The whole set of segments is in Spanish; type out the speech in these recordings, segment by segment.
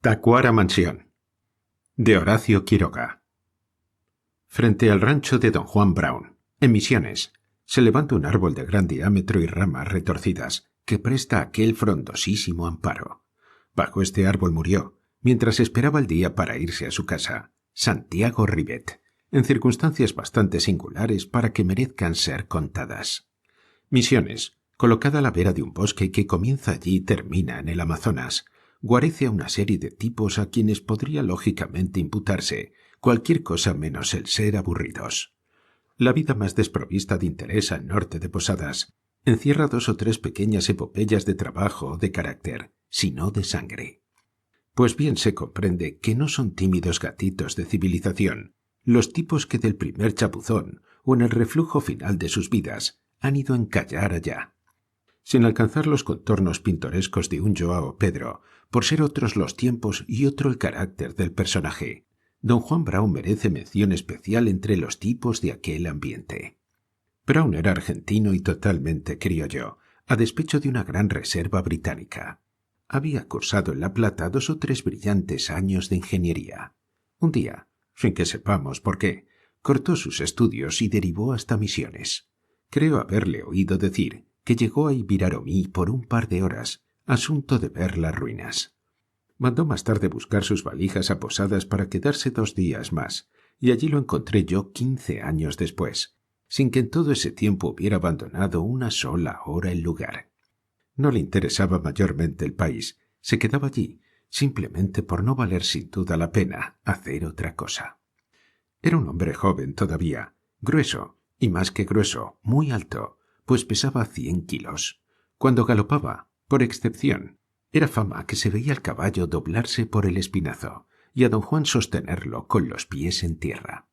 Tacuara Mansión, de Horacio Quiroga. Frente al rancho de don Juan Brown, en Misiones, se levanta un árbol de gran diámetro y ramas retorcidas que presta aquel frondosísimo amparo. Bajo este árbol murió, mientras esperaba el día para irse a su casa, Santiago Ribet, en circunstancias bastante singulares para que merezcan ser contadas. Misiones, colocada a la vera de un bosque que comienza allí y termina en el Amazonas, guarece a una serie de tipos a quienes podría lógicamente imputarse cualquier cosa menos el ser aburridos. La vida más desprovista de interés al norte de Posadas encierra 2 o 3 pequeñas epopeyas de trabajo o de carácter, si no de sangre. Pues bien se comprende que no son tímidos gatitos de civilización los tipos que del primer chapuzón o en el reflujo final de sus vidas han ido a encallar allá. Sin alcanzar los contornos pintorescos de un Joao Pedro, por ser otros los tiempos y otro el carácter del personaje, don Juan Brown merece mención especial entre los tipos de aquel ambiente. Brown era argentino y totalmente criollo, a despecho de una gran reserva británica. Había cursado en La Plata 2 o 3 brillantes años de ingeniería. Un día, sin que sepamos por qué, cortó sus estudios y derivó hasta Misiones. Creo haberle oído decir que llegó a Ibiraromí por un par de horas, asunto de ver las ruinas. Mandó más tarde buscar sus valijas a Posadas para quedarse 2 días más, y allí lo encontré yo 15 años después, sin que en todo ese tiempo hubiera abandonado una sola hora el lugar. No le interesaba mayormente el país, se quedaba allí, simplemente por no valer sin duda la pena hacer otra cosa. Era un hombre joven todavía, grueso, y más que grueso, muy alto, pues pesaba 100 kilos. Cuando galopaba, por excepción, era fama que se veía al caballo doblarse por el espinazo y a don Juan sostenerlo con los pies en tierra.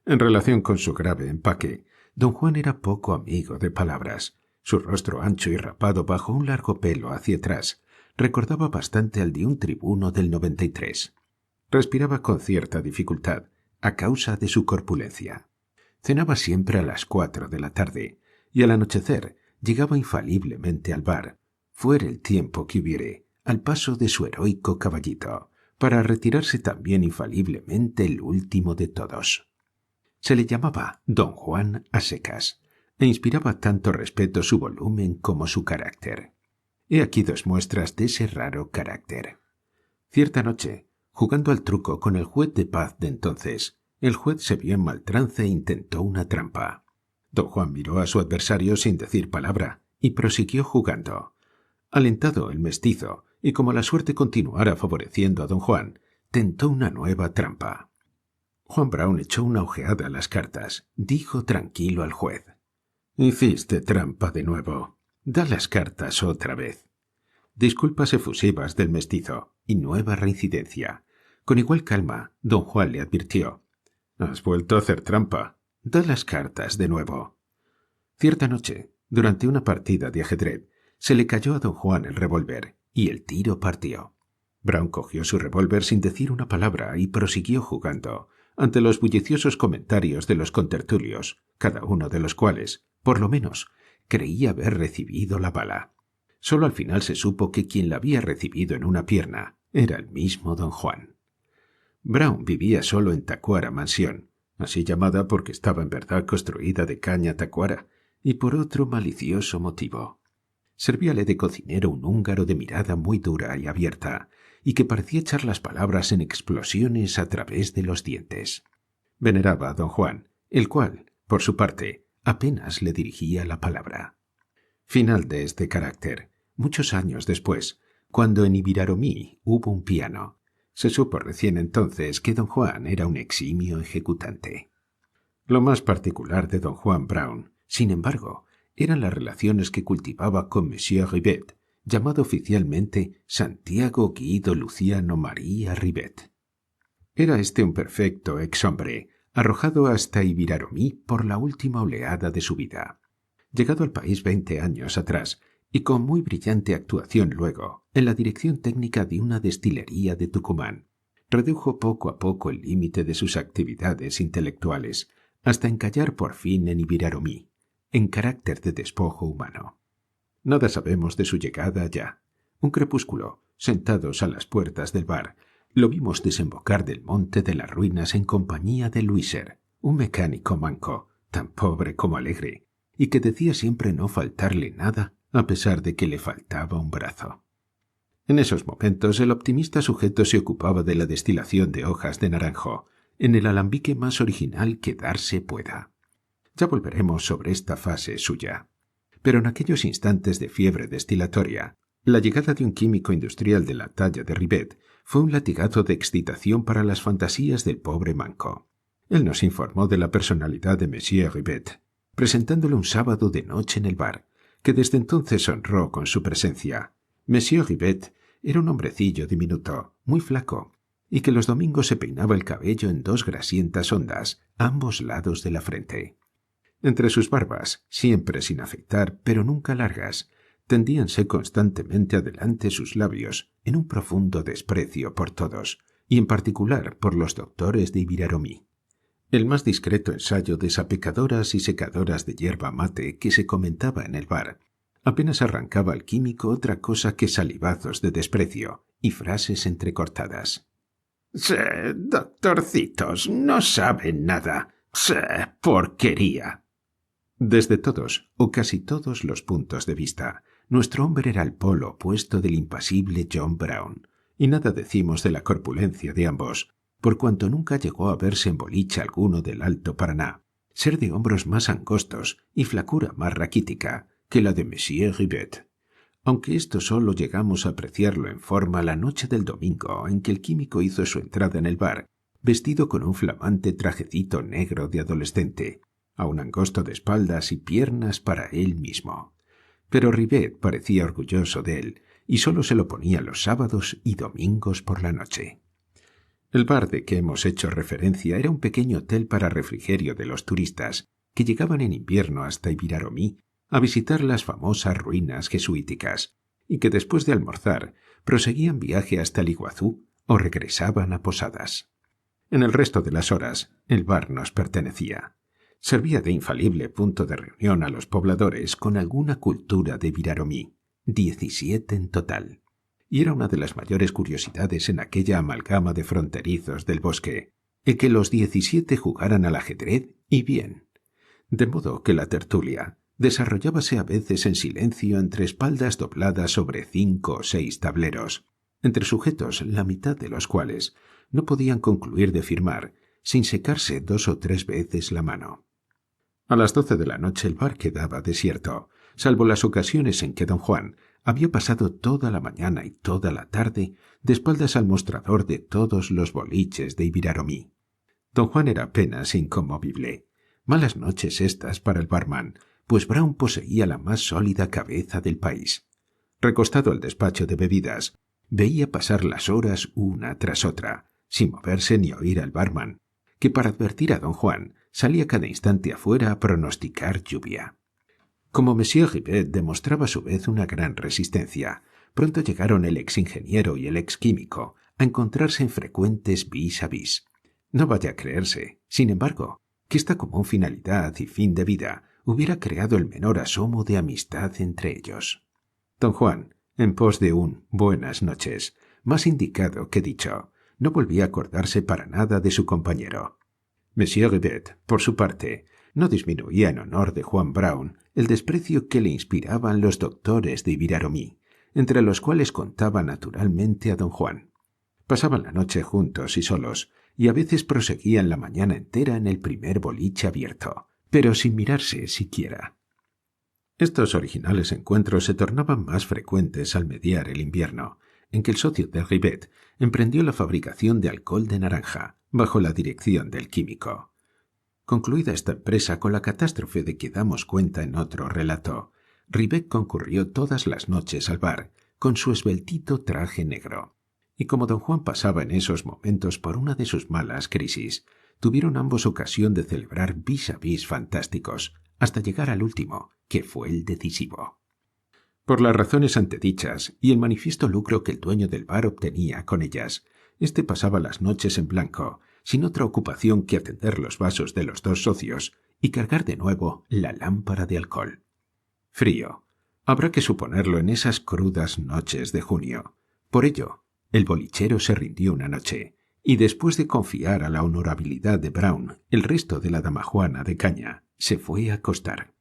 En relación con su grave empaque, don Juan era poco amigo de palabras. Su rostro ancho y rapado bajo un largo pelo hacia atrás recordaba bastante al de un tribuno del 93. Respiraba con cierta dificultad, a causa de su corpulencia. Cenaba siempre a las 4 de la tarde, y al anochecer llegaba infaliblemente al bar, fuera el tiempo que hubiere, al paso de su heroico caballito, para retirarse también infaliblemente el último de todos. Se le llamaba don Juan a secas, e inspiraba tanto respeto su volumen como su carácter. He aquí 2 muestras de ese raro carácter. Cierta noche, jugando al truco con el juez de paz de entonces, el juez se vio en mal trance e intentó una trampa. Don Juan miró a su adversario sin decir palabra y prosiguió jugando. Alentado el mestizo, y como la suerte continuara favoreciendo a don Juan, tentó una nueva trampa. Juan Brown echó una ojeada a las cartas, dijo tranquilo al juez: «Hiciste trampa de nuevo. Da las cartas otra vez». Disculpas efusivas del mestizo y nueva reincidencia. Con igual calma, don Juan le advirtió: «Has vuelto a hacer trampa. Da las cartas de nuevo». Cierta noche, durante una partida de ajedrez, se le cayó a don Juan el revólver y el tiro partió. Brown cogió su revólver sin decir una palabra y prosiguió jugando, ante los bulliciosos comentarios de los contertulios, cada uno de los cuales, por lo menos, creía haber recibido la bala. Solo al final se supo que quien la había recibido en una pierna era el mismo don Juan. Brown vivía solo en Tacuara Mansión, así llamada porque estaba en verdad construida de caña tacuara, y por otro malicioso motivo. Servíale de cocinero un húngaro de mirada muy dura y abierta, y que parecía echar las palabras en explosiones a través de los dientes. Veneraba a don Juan, el cual, por su parte, apenas le dirigía la palabra. Final de este carácter, muchos años después, cuando en Ibiraromí hubo un piano. Se supo recién entonces que don Juan era un eximio ejecutante. Lo más particular de don Juan Brown, sin embargo, eran las relaciones que cultivaba con Monsieur Ribet, llamado oficialmente Santiago Guido Luciano María Ribet. Era este un perfecto ex-hombre, arrojado hasta Ibiraromí por la última oleada de su vida. Llegado al país 20 años atrás, y con muy brillante actuación luego, en la dirección técnica de una destilería de Tucumán, redujo poco a poco el límite de sus actividades intelectuales, hasta encallar por fin en Ibiraromí, en carácter de despojo humano. Nada sabemos de su llegada allá. Un crepúsculo, sentados a las puertas del bar, lo vimos desembocar del monte de las ruinas en compañía de Luiser, un mecánico manco, tan pobre como alegre, y que decía siempre no faltarle nada a pesar de que le faltaba un brazo. En esos momentos el optimista sujeto se ocupaba de la destilación de hojas de naranjo, en el alambique más original que darse pueda. Ya volveremos sobre esta fase suya. Pero en aquellos instantes de fiebre destilatoria, la llegada de un químico industrial de la talla de Ribet fue un latigazo de excitación para las fantasías del pobre manco. Él nos informó de la personalidad de Monsieur Ribet, presentándole un sábado de noche en el bar, que desde entonces honró con su presencia. Monsieur Ribet era un hombrecillo diminuto, muy flaco, y que los domingos se peinaba el cabello en 2 grasientas ondas a ambos lados de la frente. Entre sus barbas, siempre sin afeitar, pero nunca largas, tendíanse constantemente adelante sus labios en un profundo desprecio por todos, y en particular por los doctores de Viraromí. El más discreto ensayo de sapecadoras y secadoras de yerba mate que se comentaba en el bar apenas arrancaba al químico otra cosa que salivazos de desprecio y frases entrecortadas. «Doctorcitos, no saben nada. Porquería». Desde todos, o casi todos los puntos de vista, nuestro hombre era el polo opuesto del impasible John Brown, y nada decimos de la corpulencia de ambos, por cuanto nunca llegó a verse en boliche alguno del Alto Paraná, ser de hombros más angostos y flacura más raquítica que la de Monsieur Ribet, aunque esto solo llegamos a apreciarlo en forma la noche del domingo en que el químico hizo su entrada en el bar, vestido con un flamante trajecito negro de adolescente, aun angosto de espaldas y piernas para él mismo. Pero Ribet parecía orgulloso de él y solo se lo ponía los sábados y domingos por la noche. El bar de que hemos hecho referencia era un pequeño hotel para refrigerio de los turistas que llegaban en invierno hasta Viraromí a visitar las famosas ruinas jesuíticas y que después de almorzar proseguían viaje hasta el Iguazú o regresaban a Posadas. En el resto de las horas, el bar nos pertenecía. Servía de infalible punto de reunión a los pobladores con alguna cultura de Viraromí, 17 en total, y era una de las mayores curiosidades en aquella amalgama de fronterizos del bosque, el que los 17 jugaran al ajedrez y bien, de modo que la tertulia desarrollábase a veces en silencio entre espaldas dobladas sobre 5 o 6 tableros, entre sujetos la mitad de los cuales no podían concluir de firmar sin secarse 2 o 3 veces la mano. A las 12 de la noche el bar quedaba desierto, salvo las ocasiones en que don Juan había pasado toda la mañana y toda la tarde de espaldas al mostrador de todos los boliches de Viraromí. Don Juan era apenas inconmovible. Malas noches estas para el barman, pues Brown poseía la más sólida cabeza del país. Recostado al despacho de bebidas, veía pasar las horas una tras otra, sin moverse ni oír al barman, que para advertir a don Juan salía cada instante afuera a pronosticar lluvia. Como Monsieur Ribet demostraba a su vez una gran resistencia, pronto llegaron el ex ingeniero y el ex químico a encontrarse en frecuentes vis a vis. No vaya a creerse, sin embargo, que esta común finalidad y fin de vida hubiera creado el menor asomo de amistad entre ellos. Don Juan, en pos de un buenas noches, más indicado que dicho, no volvía a acordarse para nada de su compañero. Monsieur Ribet, por su parte, no disminuía en honor de Juan Brown el desprecio que le inspiraban los doctores de Viraromí, entre los cuales contaba naturalmente a don Juan. Pasaban la noche juntos y solos, y a veces proseguían la mañana entera en el primer boliche abierto, pero sin mirarse siquiera. Estos originales encuentros se tornaban más frecuentes al mediar el invierno, en que el socio de Ribet emprendió la fabricación de alcohol de naranja, bajo la dirección del químico. Concluida esta empresa con la catástrofe de que damos cuenta en otro relato, Ribet concurrió todas las noches al bar con su esbeltito traje negro, y como don Juan pasaba en esos momentos por una de sus malas crisis, tuvieron ambos ocasión de celebrar vis a vis fantásticos, hasta llegar al último, que fue el decisivo. Por las razones antedichas y el manifiesto lucro que el dueño del bar obtenía con ellas, éste pasaba las noches en blanco, sin otra ocupación que atender los vasos de los dos socios y cargar de nuevo la lámpara de alcohol. Frío. Habrá que suponerlo en esas crudas noches de junio, Por ello, el bolichero se rindió una noche, y después de confiar a la honorabilidad de Brown el resto de la damajuana de caña, se fue a acostar.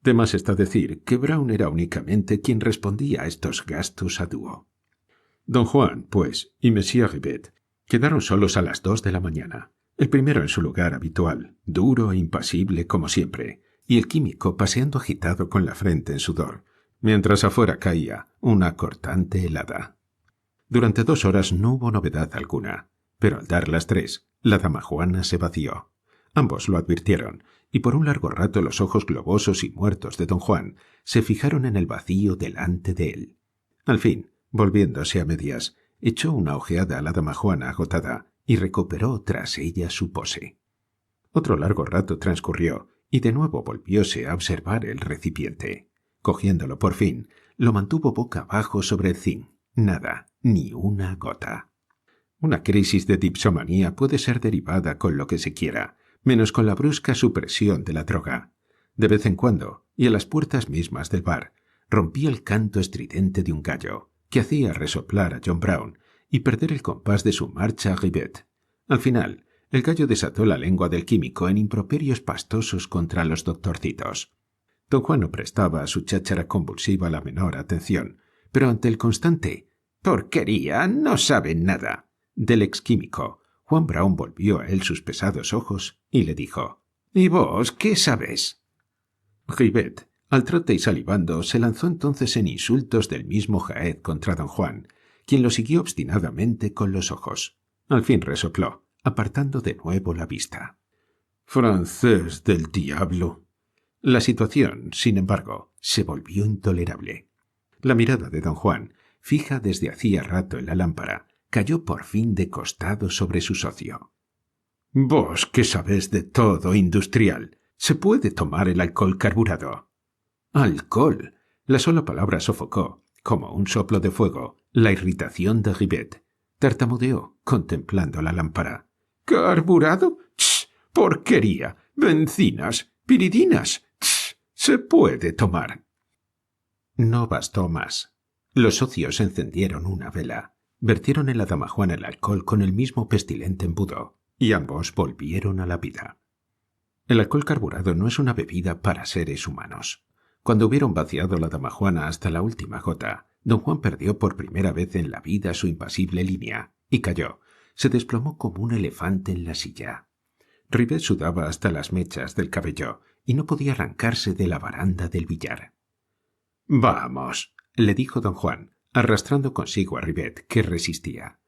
De más está decir que Brown era únicamente quien respondía a estos gastos a dúo. Don Juan, pues, y Monsieur Ribet quedaron solos a las 2 de la mañana, el primero en su lugar habitual, duro e impasible como siempre, y el químico paseando agitado con la frente en sudor, mientras afuera caía una cortante helada. Durante 2 horas no hubo novedad alguna, pero al dar las 3, la damajuana se vació. Ambos lo advirtieron, y por un largo rato los ojos globosos y muertos de don Juan se fijaron en el vacío delante de él. Al fin, volviéndose a medias, echó una ojeada a la damajuana agotada y recuperó tras ella su pose. Otro largo rato transcurrió, y de nuevo volvióse a observar el recipiente. Cogiéndolo por fin, lo mantuvo boca abajo sobre el zinc. Nada, ni una gota. Una crisis de dipsomanía puede ser derivada con lo que se quiera, menos con la brusca supresión de la droga. De vez en cuando, y a las puertas mismas del bar, rompía el canto estridente de un gallo, que hacía resoplar a John Brown y perder el compás de su marcha a Ribet. Al final, el gallo desató la lengua del químico en improperios pastosos contra los doctorcitos. Don Juan no prestaba a su cháchara convulsiva la menor atención, pero ante el constante «porquería, no saben nada» del exquímico, Juan Brown volvió a él sus pesados ojos y le dijo «¿Y vos qué sabes?» Ribet, al trote y salivando, se lanzó entonces en insultos del mismo jaez contra don Juan, quien lo siguió obstinadamente con los ojos. Al fin resopló, apartando de nuevo la vista. «Francés del diablo». La situación, sin embargo, se volvió intolerable. La mirada de don Juan, fija desde hacía rato en la lámpara, cayó por fin de costado sobre su socio. «Vos que sabés de todo, industrial, ¿se puede tomar el alcohol carburado?» «¿Alcohol?» La sola palabra sofocó, como un soplo de fuego, la irritación de Ribet. Tartamudeó, contemplando la lámpara. «¿Carburado? ¡Ch! ¡Porquería! ¡Bencinas! ¡Piridinas! ¡Ch! ¡Se puede tomar!» No bastó más. Los socios encendieron una vela, vertieron en la damajuana el alcohol con el mismo pestilente embudo, y ambos volvieron a la vida. El alcohol carburado no es una bebida para seres humanos. Cuando hubieron vaciado la damajuana hasta la última gota, don Juan perdió por primera vez en la vida su impasible línea, y cayó. Se desplomó como un elefante en la silla. Ribet sudaba hasta las mechas del cabello, y no podía arrancarse de la baranda del billar. «Vamos», le dijo don Juan, arrastrando consigo a Ribet, que resistía.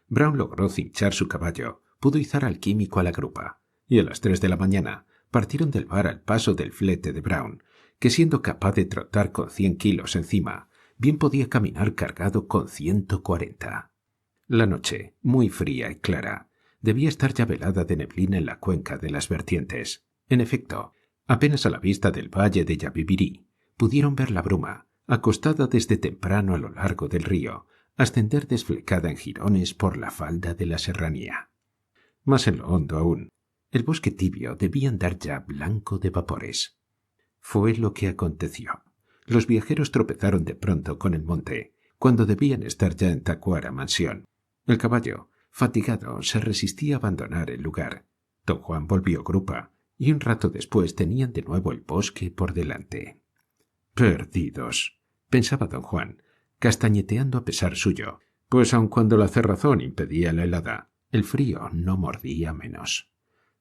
Brown logró cinchar su caballo, pudo izar al químico a la grupa, y a las 3 de la mañana partieron del bar al paso del flete de Brown, que siendo capaz de trotar con 100 kilos encima, bien podía caminar cargado con 140. La noche, muy fría y clara, debía estar ya velada de neblina en la cuenca de las vertientes. En efecto, apenas a la vista del valle de Yabibirí, pudieron ver la bruma, acostada desde temprano a lo largo del río, ascender desflecada en jirones por la falda de la serranía. Más en lo hondo aún, el bosque tibio debía andar ya blanco de vapores. Fue lo que aconteció. Los viajeros tropezaron de pronto con el monte, cuando debían estar ya en Tacuara Mansión. El caballo, fatigado, se resistía a abandonar el lugar. Don Juan volvió grupa, y un rato después tenían de nuevo el bosque por delante. «Perdidos», pensaba don Juan, castañeteando a pesar suyo, pues aun cuando la cerrazón impedía la helada, el frío no mordía menos.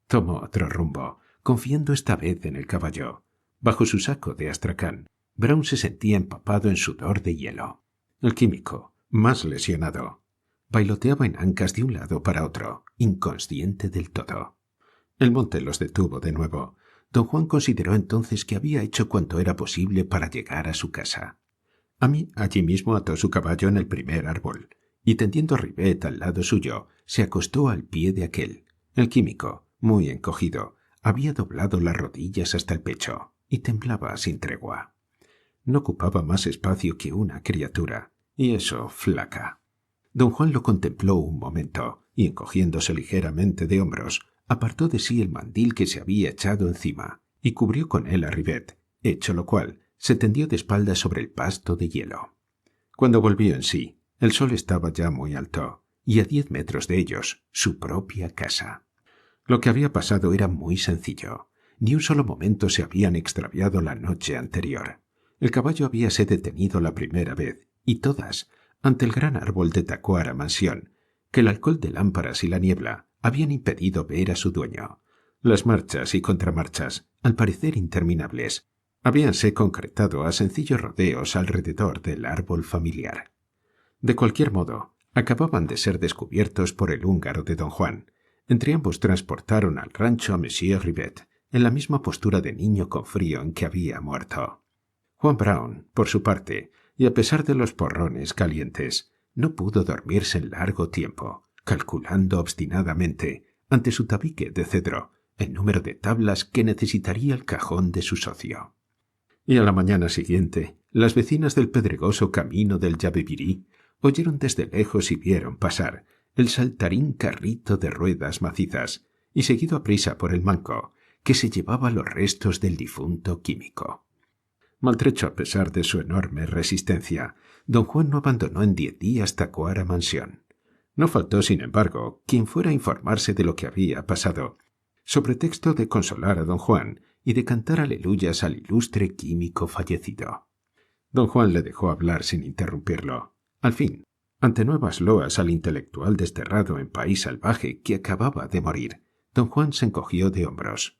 Tomó otro rumbo, confiando esta vez en el caballo. Bajo su saco de astracán, Brown se sentía empapado en sudor de hielo. El químico, más lesionado, bailoteaba en ancas de un lado para otro, inconsciente del todo. El monte los detuvo de nuevo. Don Juan consideró entonces que había hecho cuanto era posible para llegar a su casa. Allí mismo ató su caballo en el primer árbol, y tendiendo a Ribet al lado suyo, se acostó al pie de aquel. El químico, muy encogido, había doblado las rodillas hasta el pecho, y temblaba sin tregua. No ocupaba más espacio que una criatura, y eso flaca. Don Juan lo contempló un momento, y encogiéndose ligeramente de hombros, apartó de sí el mandil que se había echado encima, y cubrió con él a Ribet, hecho lo cual, se tendió de espaldas sobre el pasto de hielo. Cuando volvió en sí, El sol estaba ya muy alto, y a 10 metros de ellos, su propia casa. Lo que había pasado era muy sencillo. Ni un solo momento se habían extraviado la noche anterior. El caballo habíase detenido la primera vez, y todas, ante el gran árbol de Tacuara Mansión, que el alcohol de lámparas y la niebla habían impedido ver a su dueño. Las marchas y contramarchas, al parecer interminables, habíanse concretado a sencillos rodeos alrededor del árbol familiar. De cualquier modo, acababan de ser descubiertos por el húngaro de don Juan. Entre ambos transportaron al rancho a Monsieur Rivette, en la misma postura de niño con frío en que había muerto. Juan Brown, por su parte, y a pesar de los porrones calientes, no pudo dormirse en largo tiempo, calculando obstinadamente, ante su tabique de cedro, el número de tablas que necesitaría el cajón de su socio. Y a la mañana siguiente, las vecinas del pedregoso camino del Yabebirí oyeron desde lejos y vieron pasar el saltarín carrito de ruedas macizas y seguido aprisa por el manco, que se llevaba los restos del difunto químico. Maltrecho a pesar de su enorme resistencia, don Juan no abandonó en 10 días Tacuara Mansión. No faltó, sin embargo, quien fuera a informarse de lo que había pasado, sobre texto de consolar a don Juan y de cantar aleluyas al ilustre químico fallecido. Don Juan le dejó hablar sin interrumpirlo. Al fin, ante nuevas loas al intelectual desterrado en país salvaje que acababa de morir, don Juan se encogió de hombros.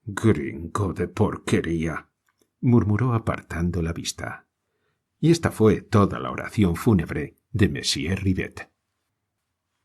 «Gringo de porquería», murmuró apartando la vista. Y esta fue toda la oración fúnebre de Monsieur Rivette.